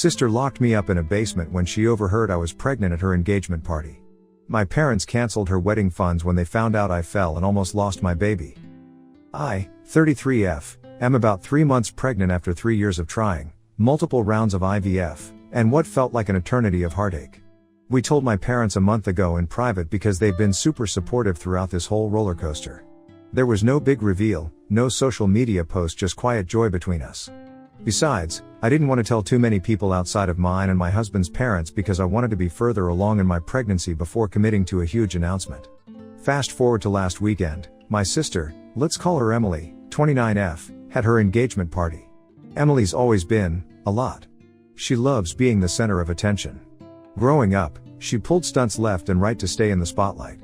sister locked me up in a basement when she overheard I was pregnant at her engagement party. My parents canceled her wedding funds when they found out I fell and almost lost my baby. I, 33F, am about 3 months pregnant after 3 years of trying, multiple rounds of IVF, and what felt like an eternity of heartache. We told my parents a month ago in private because they've been super supportive throughout this whole roller coaster. There was no big reveal, no social media post, just quiet joy between us. Besides, I didn't want to tell too many people outside of mine and my husband's parents because I wanted to be further along in my pregnancy before committing to a huge announcement. Fast forward to last weekend, my sister, let's call her Emily, 29F, had her engagement party. Emily's always been a lot. She loves being the center of attention. Growing up, she pulled stunts left and right to stay in the spotlight.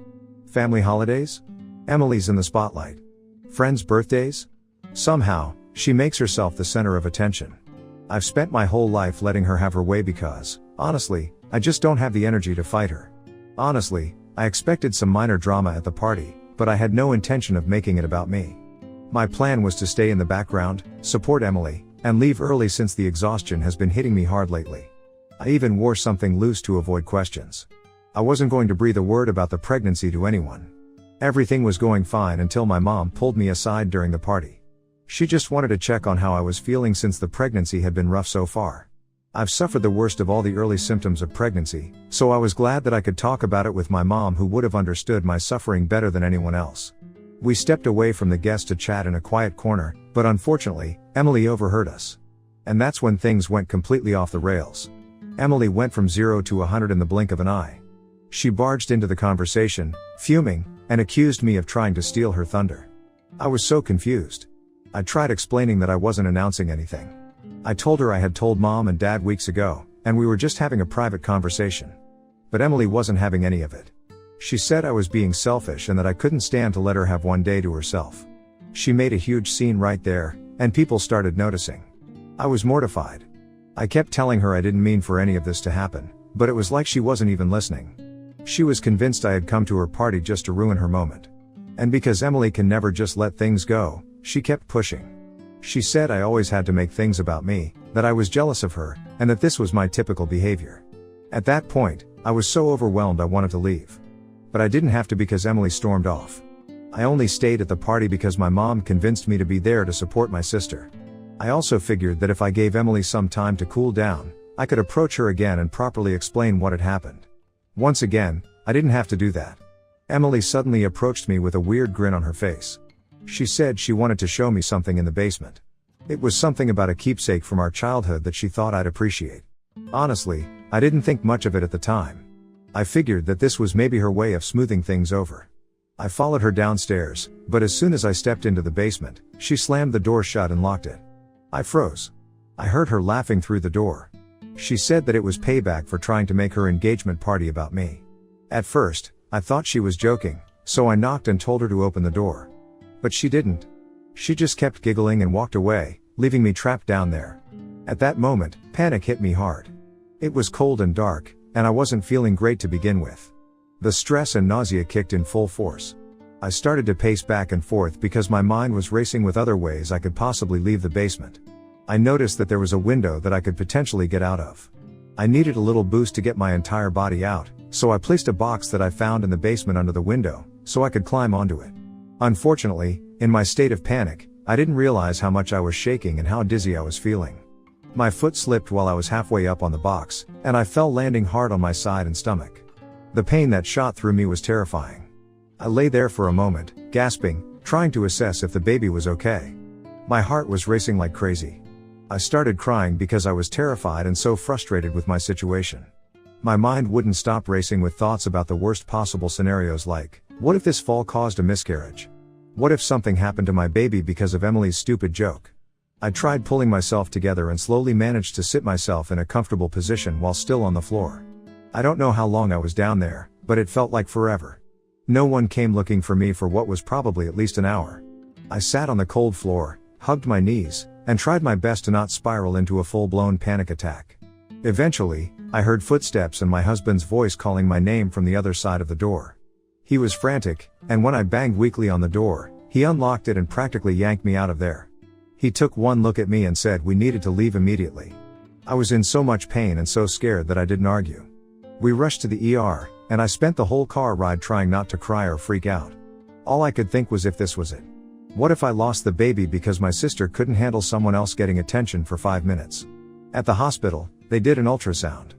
Family holidays? Emily's in the spotlight. Friends' birthdays? Somehow, she makes herself the center of attention. I've spent my whole life letting her have her way because, honestly, I just don't have the energy to fight her. Honestly, I expected some minor drama at the party, but I had no intention of making it about me. My plan was to stay in the background, support Emily, and leave early since the exhaustion has been hitting me hard lately. I even wore something loose to avoid questions. I wasn't going to breathe a word about the pregnancy to anyone. Everything was going fine until my mom pulled me aside during the party. She just wanted to check on how I was feeling since the pregnancy had been rough so far. I've suffered the worst of all the early symptoms of pregnancy, so I was glad that I could talk about it with my mom, who would have understood my suffering better than anyone else. We stepped away from the guests to chat in a quiet corner, but unfortunately, Emily overheard us. And that's when things went completely off the rails. Emily went from 0 to 100 in the blink of an eye. She barged into the conversation, fuming, and accused me of trying to steal her thunder. I was so confused. I tried explaining that I wasn't announcing anything. I told her I had told mom and dad weeks ago, and we were just having a private conversation. But Emily wasn't having any of it. She said I was being selfish and that I couldn't stand to let her have one day to herself. She made a huge scene right there, and people started noticing. I was mortified. I kept telling her I didn't mean for any of this to happen, but it was like she wasn't even listening. She was convinced I had come to her party just to ruin her moment. And because Emily can never just let things go, she kept pushing. She said I always had to make things about me, that I was jealous of her, and that this was my typical behavior. At that point, I was so overwhelmed I wanted to leave. But I didn't have to because Emily stormed off. I only stayed at the party because my mom convinced me to be there to support my sister. I also figured that if I gave Emily some time to cool down, I could approach her again and properly explain what had happened. Once again, I didn't have to do that. Emily suddenly approached me with a weird grin on her face. She said she wanted to show me something in the basement. It was something about a keepsake from our childhood that she thought I'd appreciate. Honestly, I didn't think much of it at the time. I figured that this was maybe her way of smoothing things over. I followed her downstairs, but as soon as I stepped into the basement, she slammed the door shut and locked it. I froze. I heard her laughing through the door. She said that it was payback for trying to make her engagement party about me. At first, I thought she was joking, so I knocked and told her to open the door. But she didn't. She just kept giggling and walked away, leaving me trapped down there. At that moment, panic hit me hard. It was cold and dark, and I wasn't feeling great to begin with. The stress and nausea kicked in full force. I started to pace back and forth because my mind was racing with other ways I could possibly leave the basement. I noticed that there was a window that I could potentially get out of. I needed a little boost to get my entire body out, so I placed a box that I found in the basement under the window, so I could climb onto it. Unfortunately, in my state of panic, I didn't realize how much I was shaking and how dizzy I was feeling. My foot slipped while I was halfway up on the box, and I fell, landing hard on my side and stomach. The pain that shot through me was terrifying. I lay there for a moment, gasping, trying to assess if the baby was okay. My heart was racing like crazy. I started crying because I was terrified and so frustrated with my situation. My mind wouldn't stop racing with thoughts about the worst possible scenarios, like, what if this fall caused a miscarriage? What if something happened to my baby because of Emily's stupid joke? I tried pulling myself together and slowly managed to sit myself in a comfortable position while still on the floor. I don't know how long I was down there, but it felt like forever. No one came looking for me for what was probably at least an hour. I sat on the cold floor, hugged my knees, and tried my best to not spiral into a full-blown panic attack. Eventually, I heard footsteps and my husband's voice calling my name from the other side of the door. He was frantic, and when I banged weakly on the door, he unlocked it and practically yanked me out of there. He took one look at me and said we needed to leave immediately. I was in so much pain and so scared that I didn't argue. We rushed to the ER, and I spent the whole car ride trying not to cry or freak out. All I could think was, if this was it. What if I lost the baby because my sister couldn't handle someone else getting attention for 5 minutes? At the hospital, they did an ultrasound.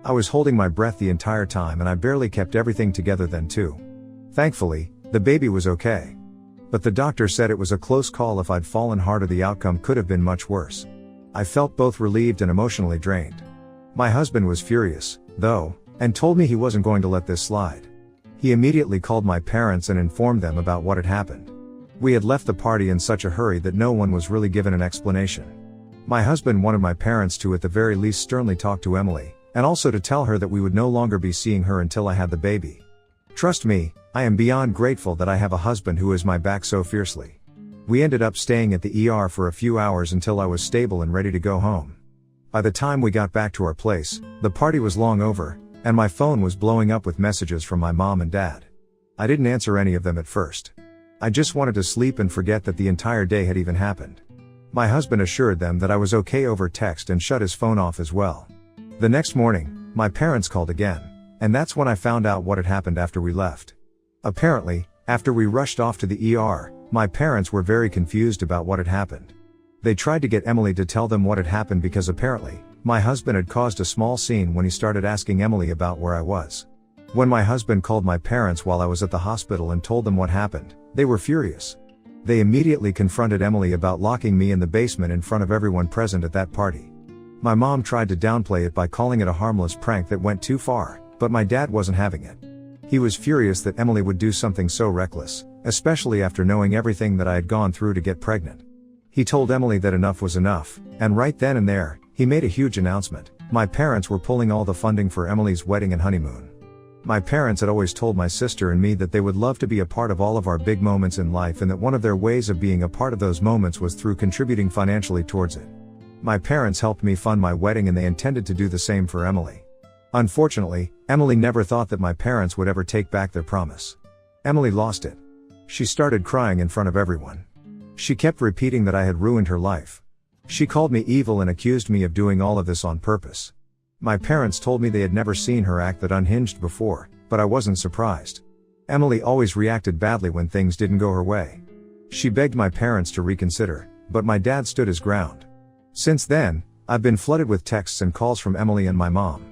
I was holding my breath the entire time, and I barely kept everything together then too. Thankfully, the baby was okay. But the doctor said it was a close call. If I'd fallen harder, the outcome could have been much worse. I felt both relieved and emotionally drained. My husband was furious, though, and told me he wasn't going to let this slide. He immediately called my parents and informed them about what had happened. We had left the party in such a hurry that no one was really given an explanation. My husband wanted my parents to at the very least sternly talk to Emily, and also to tell her that we would no longer be seeing her until I had the baby. Trust me, I am beyond grateful that I have a husband who has my back so fiercely. We ended up staying at the ER for a few hours until I was stable and ready to go home. By the time we got back to our place, the party was long over, and my phone was blowing up with messages from my mom and dad. I didn't answer any of them at first. I just wanted to sleep and forget that the entire day had even happened. My husband assured them that I was okay over text and shut his phone off as well. The next morning, my parents called again, and that's when I found out what had happened after we left. Apparently, after we rushed off to the ER, my parents were very confused about what had happened. They tried to get Emily to tell them what had happened because apparently, my husband had caused a small scene when he started asking Emily about where I was. When my husband called my parents while I was at the hospital and told them what happened, they were furious. They immediately confronted Emily about locking me in the basement in front of everyone present at that party. My mom tried to downplay it by calling it a harmless prank that went too far, but my dad wasn't having it. He was furious that Emily would do something so reckless, especially after knowing everything that I had gone through to get pregnant. He told Emily that enough was enough, and right then and there, he made a huge announcement. My parents were pulling all the funding for Emily's wedding and honeymoon. My parents had always told my sister and me that they would love to be a part of all of our big moments in life, and that one of their ways of being a part of those moments was through contributing financially towards it. My parents helped me fund my wedding, and they intended to do the same for Emily. Unfortunately, Emily never thought that my parents would ever take back their promise. Emily lost it. She started crying in front of everyone. She kept repeating that I had ruined her life. She called me evil and accused me of doing all of this on purpose. My parents told me they had never seen her act that unhinged before, but I wasn't surprised. Emily always reacted badly when things didn't go her way. She begged my parents to reconsider, but my dad stood his ground. Since then, I've been flooded with texts and calls from Emily and my mom.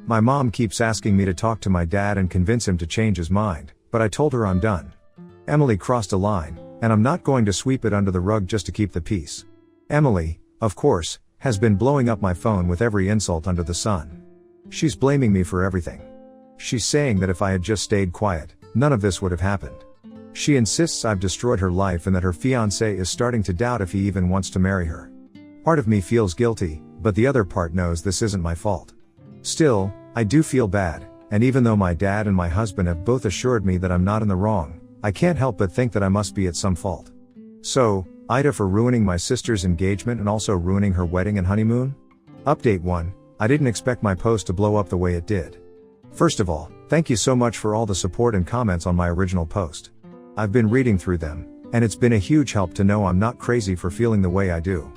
My mom keeps asking me to talk to my dad and convince him to change his mind, but I told her I'm done. Emily crossed a line, and I'm not going to sweep it under the rug just to keep the peace. Emily, of course, has been blowing up my phone with every insult under the sun. She's blaming me for everything. She's saying that if I had just stayed quiet, none of this would have happened. She insists I've destroyed her life and that her fiancé is starting to doubt if he even wants to marry her. Part of me feels guilty, but the other part knows this isn't my fault. Still, I do feel bad, and even though my dad and my husband have both assured me that I'm not in the wrong, I can't help but think that I must be at some fault. So, Ida for ruining my sister's engagement and also ruining her wedding and honeymoon? Update 1. I didn't expect my post to blow up the way it did. First of all, thank you so much for all the support and comments on my original post. I've been reading through them, and it's been a huge help to know I'm not crazy for feeling the way I do.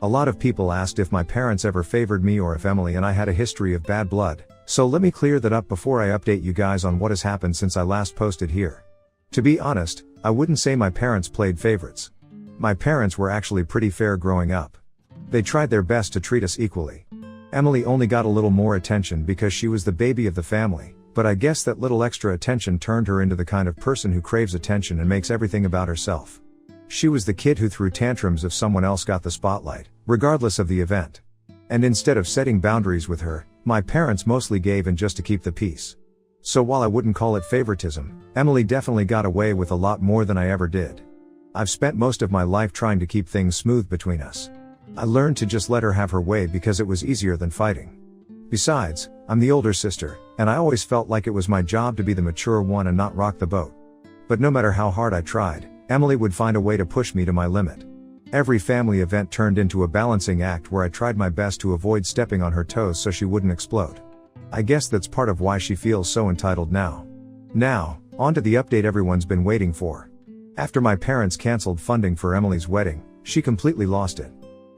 A lot of people asked if my parents ever favored me or if Emily and I had a history of bad blood, so let me clear that up before I update you guys on what has happened since I last posted here. To be honest, I wouldn't say my parents played favorites. My parents were actually pretty fair growing up. They tried their best to treat us equally. Emily only got a little more attention because she was the baby of the family, but I guess that little extra attention turned her into the kind of person who craves attention and makes everything about herself. She was the kid who threw tantrums if someone else got the spotlight, regardless of the event. And instead of setting boundaries with her, my parents mostly gave in just to keep the peace. So while I wouldn't call it favoritism, Emily definitely got away with a lot more than I ever did. I've spent most of my life trying to keep things smooth between us. I learned to just let her have her way because it was easier than fighting. Besides, I'm the older sister, and I always felt like it was my job to be the mature one and not rock the boat. But no matter how hard I tried, Emily would find a way to push me to my limit. Every family event turned into a balancing act where I tried my best to avoid stepping on her toes so she wouldn't explode. I guess that's part of why she feels so entitled now. Now, on to the update everyone's been waiting for. After my parents canceled funding for Emily's wedding, she completely lost it.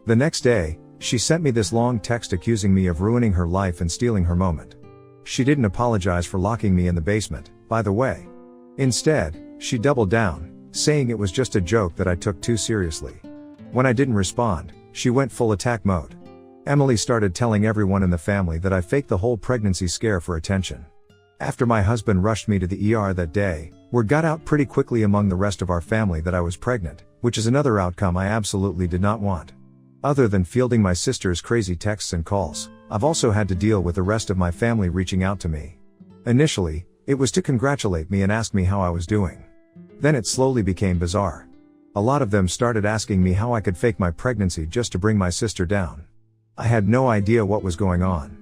The next day, She sent me this long text accusing me of ruining her life and stealing her moment. She didn't apologize for locking me in the basement, by the way. Instead, she doubled down, saying it was just a joke that I took too seriously. When I didn't respond, she went full attack mode. Emily started telling everyone in the family that I faked the whole pregnancy scare for attention. After my husband rushed me to the ER that day, word got out pretty quickly among the rest of our family that I was pregnant, which is another outcome I absolutely did not want. Other than fielding my sister's crazy texts and calls, I've also had to deal with the rest of my family reaching out to me. Initially, it was to congratulate me and ask me how I was doing. Then it slowly became bizarre. A lot of them started asking me how I could fake my pregnancy just to bring my sister down. I had no idea what was going on.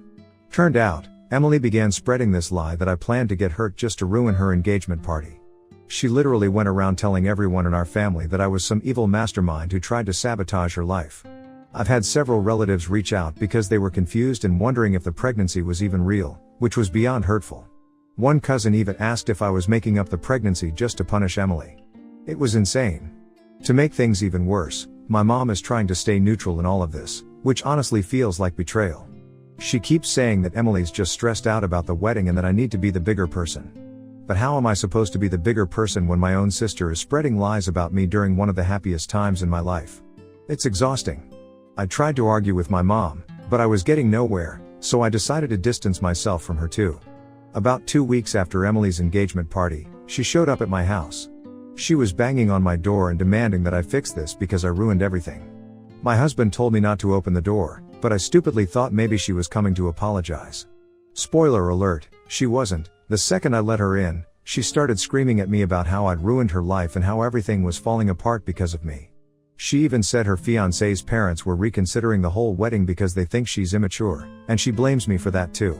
Turned out, Emily began spreading this lie that I planned to get hurt just to ruin her engagement party. She literally went around telling everyone in our family that I was some evil mastermind who tried to sabotage her life. I've had several relatives reach out because they were confused and wondering if the pregnancy was even real, which was beyond hurtful. One cousin even asked if I was making up the pregnancy just to punish Emily. It was insane. To make things even worse, my mom is trying to stay neutral in all of this, which honestly feels like betrayal. She keeps saying that Emily's just stressed out about the wedding and that I need to be the bigger person. But how am I supposed to be the bigger person when my own sister is spreading lies about me during one of the happiest times in my life? It's exhausting. I tried to argue with my mom, but I was getting nowhere, so I decided to distance myself from her too. About 2 weeks after Emily's engagement party, she showed up at my house. She was banging on my door and demanding that I fix this because I ruined everything. My husband told me not to open the door, but I stupidly thought maybe she was coming to apologize. Spoiler alert, she wasn't. The second I let her in, she started screaming at me about how I'd ruined her life and how everything was falling apart because of me. She even said her fiancé's parents were reconsidering the whole wedding because they think she's immature, and she blames me for that too.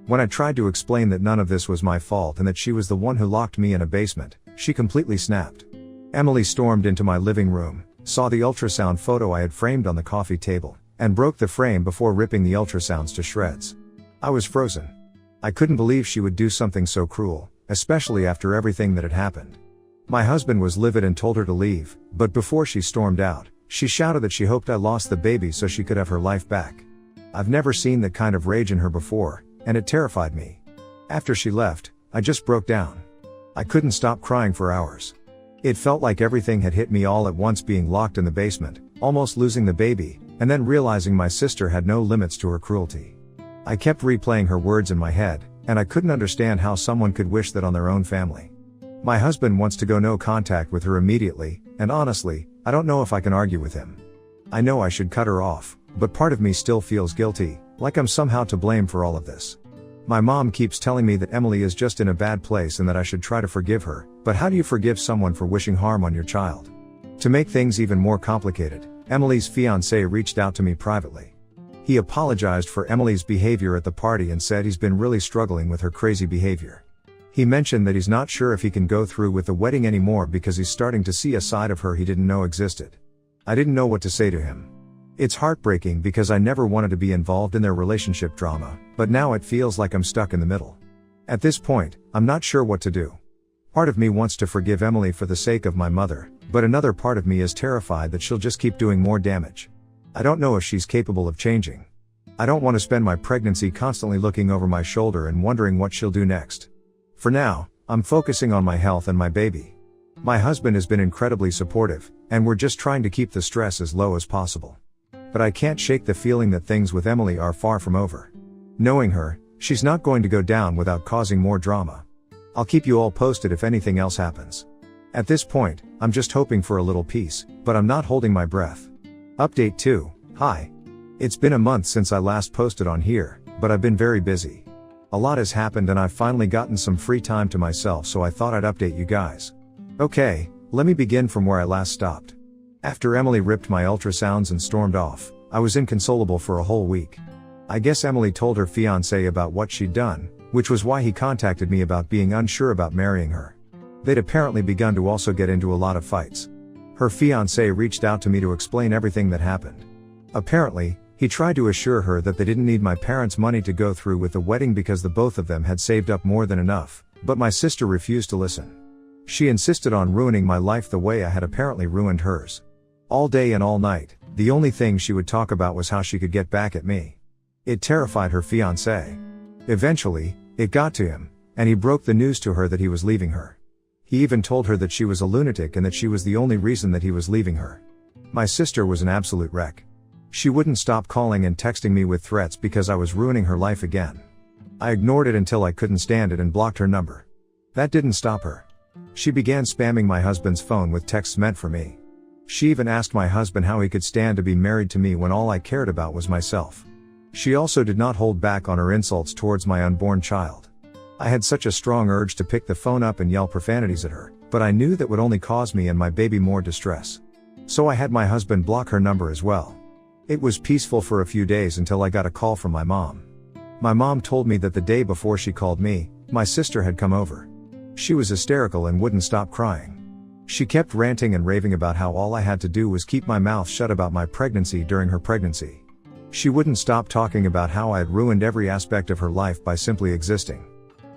When I tried to explain that none of this was my fault and that she was the one who locked me in a basement, she completely snapped. Emily stormed into my living room, saw the ultrasound photo I had framed on the coffee table, and broke the frame before ripping the ultrasounds to shreds. I was frozen. I couldn't believe she would do something so cruel, especially after everything that had happened. My husband was livid and told her to leave, but before she stormed out, she shouted that she hoped I lost the baby so she could have her life back. I've never seen that kind of rage in her before, and it terrified me. After she left, I just broke down. I couldn't stop crying for hours. It felt like everything had hit me all at once, being locked in the basement, almost losing the baby, and then realizing my sister had no limits to her cruelty. I kept replaying her words in my head, and I couldn't understand how someone could wish that on their own family. My husband wants to go no contact with her immediately, and honestly, I don't know if I can argue with him. I know I should cut her off, but part of me still feels guilty, like I'm somehow to blame for all of this. My mom keeps telling me that Emily is just in a bad place and that I should try to forgive her, but how do you forgive someone for wishing harm on your child? To make things even more complicated, Emily's fiancé reached out to me privately. He apologized for Emily's behavior at the party and said he's been really struggling with her crazy behavior. He mentioned that he's not sure if he can go through with the wedding anymore because he's starting to see a side of her he didn't know existed. I didn't know what to say to him. It's heartbreaking because I never wanted to be involved in their relationship drama, but now it feels like I'm stuck in the middle. At this point, I'm not sure what to do. Part of me wants to forgive Emily for the sake of my mother, but another part of me is terrified that she'll just keep doing more damage. I don't know if she's capable of changing. I don't want to spend my pregnancy constantly looking over my shoulder and wondering what she'll do next. For now, I'm focusing on my health and my baby. My husband has been incredibly supportive, and we're just trying to keep the stress as low as possible. But I can't shake the feeling that things with Emily are far from over. Knowing her, she's not going to go down without causing more drama. I'll keep you all posted if anything else happens. At this point, I'm just hoping for a little peace, but I'm not holding my breath. Update 2. Hi. It's been a month since I last posted on here, but I've been very busy. A lot has happened and I've finally gotten some free time to myself, so I thought I'd update you guys. Okay, let me begin from where I last stopped. After Emily ripped my ultrasounds and stormed off, I was inconsolable for a whole week. I guess Emily told her fiancé about what she'd done, which was why he contacted me about being unsure about marrying her. They'd apparently begun to also get into a lot of fights. Her fiancé reached out to me to explain everything that happened. Apparently, he tried to assure her that they didn't need my parents' money to go through with the wedding because the both of them had saved up more than enough, but my sister refused to listen. She insisted on ruining my life the way I had apparently ruined hers. All day and all night, The only thing she would talk about was how she could get back at me. It terrified her fiancé. Eventually, it got to him, and he broke the news to her that he was leaving her. He even told her that she was a lunatic and that she was the only reason that he was leaving her. My sister was an absolute wreck. She wouldn't stop calling and texting me with threats because I was ruining her life again. I ignored it until I couldn't stand it and blocked her number. That didn't stop her. She began spamming my husband's phone with texts meant for me. She even asked my husband how he could stand to be married to me when all I cared about was myself. She also did not hold back on her insults towards my unborn child. I had such a strong urge to pick the phone up and yell profanities at her, but I knew that would only cause me and my baby more distress. So I had my husband block her number as well. It was peaceful for a few days until I got a call from my mom. My mom told me that the day before she called me, my sister had come over. She was hysterical and wouldn't stop crying. She kept ranting and raving about how all I had to do was keep my mouth shut about my pregnancy during her pregnancy. She wouldn't stop talking about how I had ruined every aspect of her life by simply existing.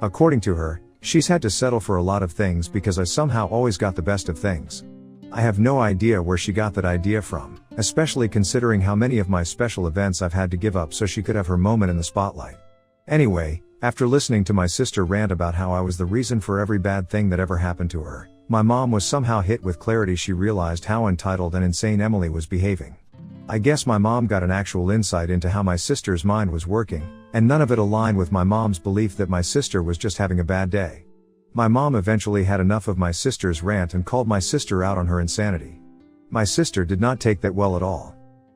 According to her, she's had to settle for a lot of things because I somehow always got the best of things. I have no idea where she got that idea from, especially considering how many of my special events I've had to give up so she could have her moment in the spotlight. Anyway, after listening to my sister rant about how I was the reason for every bad thing that ever happened to her, my mom was somehow hit with clarity. She realized how entitled and insane Emily was behaving. I guess my mom got an actual insight into how my sister's mind was working, and none of it aligned with my mom's belief that my sister was just having a bad day. My mom eventually had enough of my sister's rant and called my sister out on her insanity. My sister did not take that well at all.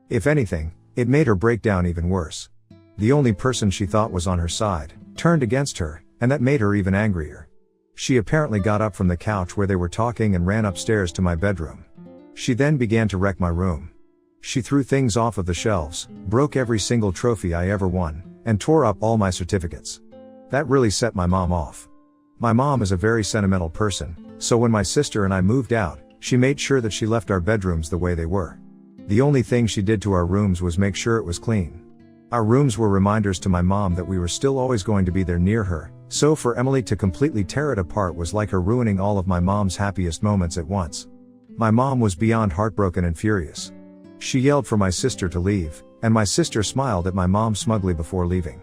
If anything, it made her break down even worse. The only person she thought was on her side turned against her, and that made her even angrier. She apparently got up from the couch where they were talking and ran upstairs to my bedroom. She then began to wreck my room. She threw things off of the shelves, broke every single trophy I ever won, and tore up all my certificates. That really set my mom off. My mom is a very sentimental person, so when my sister and I moved out, she made sure that she left our bedrooms the way they were. The only thing she did to our rooms was make sure it was clean. Our rooms were reminders to my mom that we were still always going to be there near her, so for Emily to completely tear it apart was like her ruining all of my mom's happiest moments at once. My mom was beyond heartbroken and furious. She yelled for my sister to leave, and my sister smiled at my mom smugly before leaving.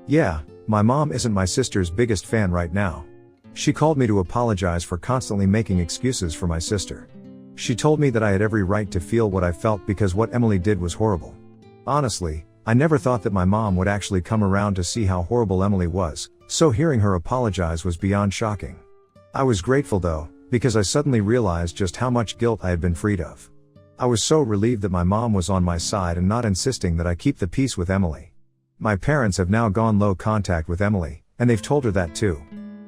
Yeah, my mom isn't my sister's biggest fan right now. She called me to apologize for constantly making excuses for my sister. She told me that I had every right to feel what I felt because what Emily did was horrible. Honestly, I never thought that my mom would actually come around to see how horrible Emily was, so hearing her apologize was beyond shocking. I was grateful though, because I suddenly realized just how much guilt I had been freed of. I was so relieved that my mom was on my side and not insisting that I keep the peace with Emily. My parents have now gone low contact with Emily, and they've told her that too.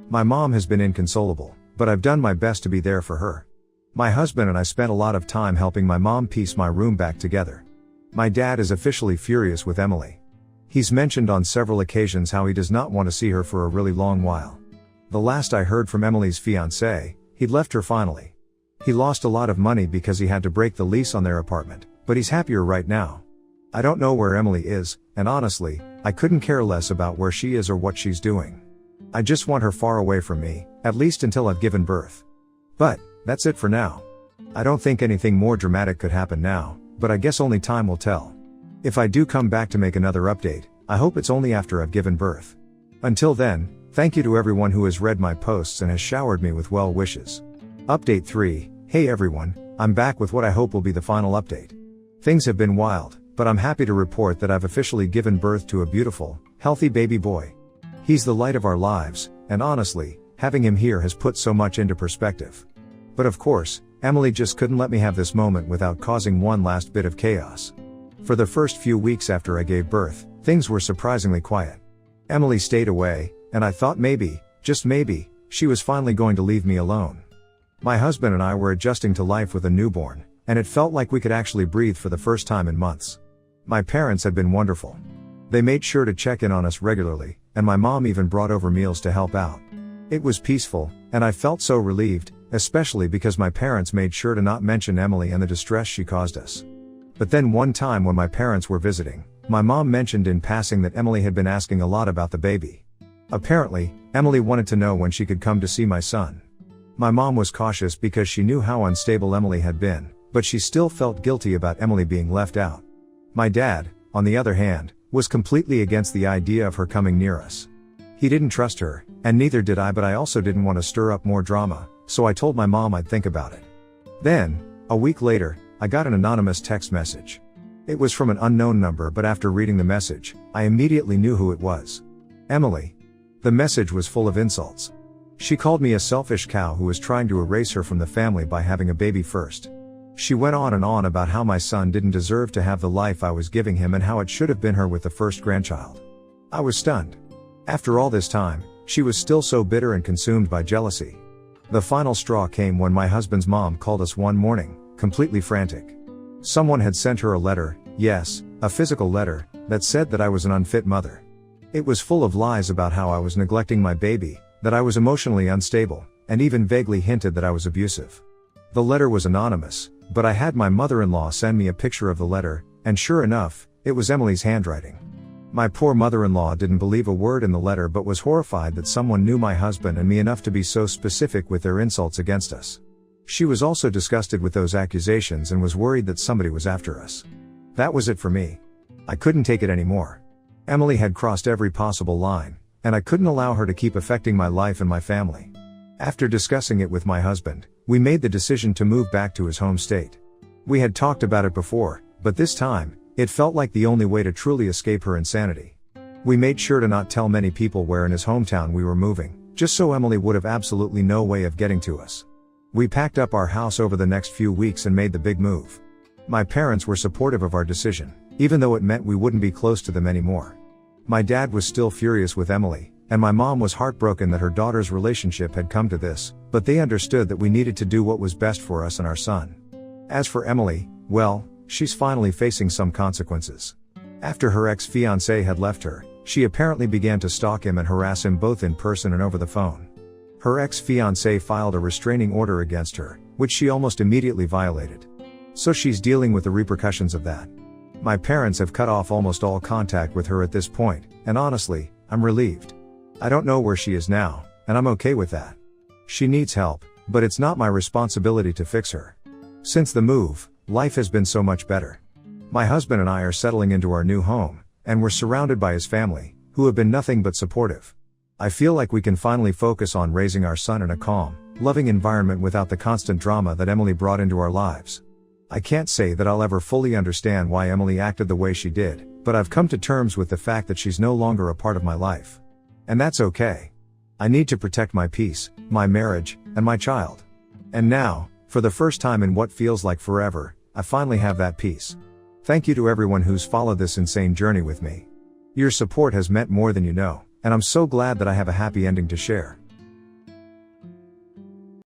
My mom has been inconsolable, but I've done my best to be there for her. My husband and I spent a lot of time helping my mom piece my room back together. My dad is officially furious with Emily. He's mentioned on several occasions how he does not want to see her for a really long while. The last I heard from Emily's fiancé, he'd left her finally. He lost a lot of money because he had to break the lease on their apartment, but he's happier right now. I don't know where Emily is, and honestly, I couldn't care less about where she is or what she's doing. I just want her far away from me, at least until I've given birth. But, that's it for now. I don't think anything more dramatic could happen now, but I guess only time will tell. If I do come back to make another update, I hope it's only after I've given birth. Until then, thank you to everyone who has read my posts and has showered me with well wishes. Update 3, hey everyone, I'm back with what I hope will be the final update. Things have been wild, but I'm happy to report that I've officially given birth to a beautiful, healthy baby boy. He's the light of our lives, and honestly, having him here has put so much into perspective. But of course, Emily just couldn't let me have this moment without causing one last bit of chaos. For the first few weeks after I gave birth, things were surprisingly quiet. Emily stayed away, and I thought maybe, just maybe, she was finally going to leave me alone. My husband and I were adjusting to life with a newborn, and it felt like we could actually breathe for the first time in months. My parents had been wonderful. They made sure to check in on us regularly, and my mom even brought over meals to help out. It was peaceful, and I felt so relieved, especially because my parents made sure to not mention Emily and the distress she caused us. But then one time when my parents were visiting, my mom mentioned in passing that Emily had been asking a lot about the baby. Apparently, Emily wanted to know when she could come to see my son. My mom was cautious because she knew how unstable Emily had been, but she still felt guilty about Emily being left out. My dad, on the other hand, was completely against the idea of her coming near us. He didn't trust her, and neither did I, but I also didn't want to stir up more drama, so I told my mom I'd think about it. Then, a week later, I got an anonymous text message. It was from an unknown number, but after reading the message, I immediately knew who it was. Emily. The message was full of insults. She called me a selfish cow who was trying to erase her from the family by having a baby first. She went on and on about how my son didn't deserve to have the life I was giving him and how it should have been her with the first grandchild. I was stunned. After all this time, she was still so bitter and consumed by jealousy. The final straw came when my husband's mom called us one morning, completely frantic. Someone had sent her a letter, yes, a physical letter, that said that I was an unfit mother. It was full of lies about how I was neglecting my baby, that I was emotionally unstable, and even vaguely hinted that I was abusive. The letter was anonymous, but I had my mother-in-law send me a picture of the letter, and sure enough, it was Emily's handwriting. My poor mother-in-law didn't believe a word in the letter but was horrified that someone knew my husband and me enough to be so specific with their insults against us. She was also disgusted with those accusations and was worried that somebody was after us. That was it for me. I couldn't take it anymore. Emily had crossed every possible line, and I couldn't allow her to keep affecting my life and my family. After discussing it with my husband, we made the decision to move back to his home state. We had talked about it before, but this time, it felt like the only way to truly escape her insanity. We made sure to not tell many people where in his hometown we were moving, just so Emily would have absolutely no way of getting to us. We packed up our house over the next few weeks and made the big move. My parents were supportive of our decision, even though it meant we wouldn't be close to them anymore. My dad was still furious with Emily, and my mom was heartbroken that her daughter's relationship had come to this, but they understood that we needed to do what was best for us and our son. As for Emily, well, she's finally facing some consequences. After her ex-fiancé had left her, she apparently began to stalk him and harass him both in person and over the phone. Her ex-fiancé filed a restraining order against her, which she almost immediately violated. So she's dealing with the repercussions of that. My parents have cut off almost all contact with her at this point, and honestly, I'm relieved. I don't know where she is now, and I'm okay with that. She needs help, but it's not my responsibility to fix her. Since the move, life has been so much better. My husband and I are settling into our new home, and we're surrounded by his family, who have been nothing but supportive. I feel like we can finally focus on raising our son in a calm, loving environment without the constant drama that Emily brought into our lives. I can't say that I'll ever fully understand why Emily acted the way she did, but I've come to terms with the fact that she's no longer a part of my life. And that's okay. I need to protect my peace, my marriage, and my child. And now, for the first time in what feels like forever, I finally have that peace. Thank you to everyone who's followed this insane journey with me. Your support has meant more than you know, and I'm so glad that I have a happy ending to share.